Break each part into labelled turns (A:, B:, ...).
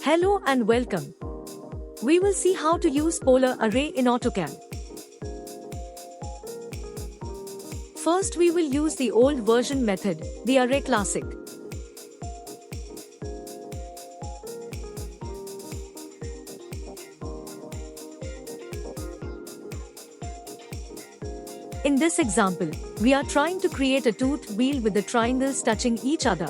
A: Hello and welcome. We will see how to use polar array in AutoCAD. First we will use the old version method, the ArrayClassic. In this example, we are trying to create a toothed wheel with the triangles touching each other.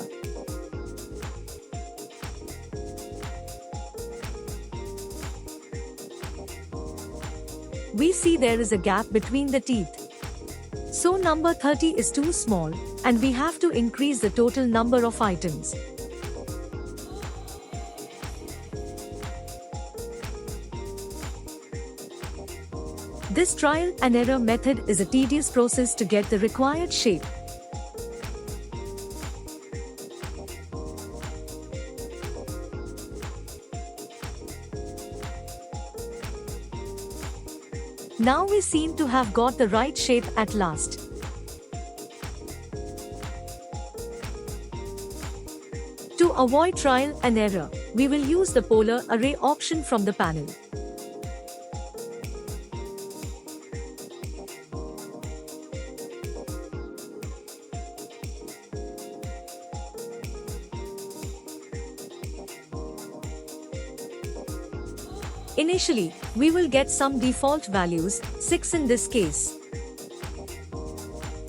A: We see there is a gap between the teeth. So number 30 is too small, and we have to increase the total number of items. This trial and error method is a tedious process to get the required shape. Now we seem to have got the right shape at last. To avoid trial and error, we will use the polar array option from the panel. Initially, we will get some default values, 6 in this case.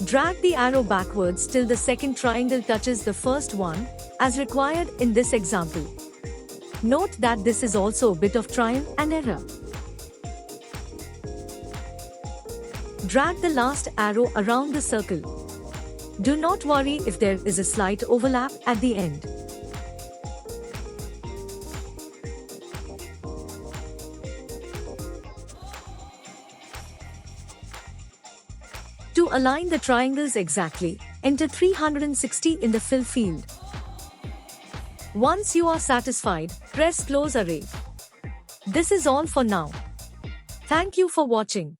A: Drag the arrow backwards till the second triangle touches the first one, as required in this example. Note that this is also a bit of trial and error. Drag the last arrow around the circle. Do not worry if there is a slight overlap at the end. To align the triangles exactly, enter 360 in the fill field. Once you are satisfied, press Close Array. This is all for now. Thank you for watching.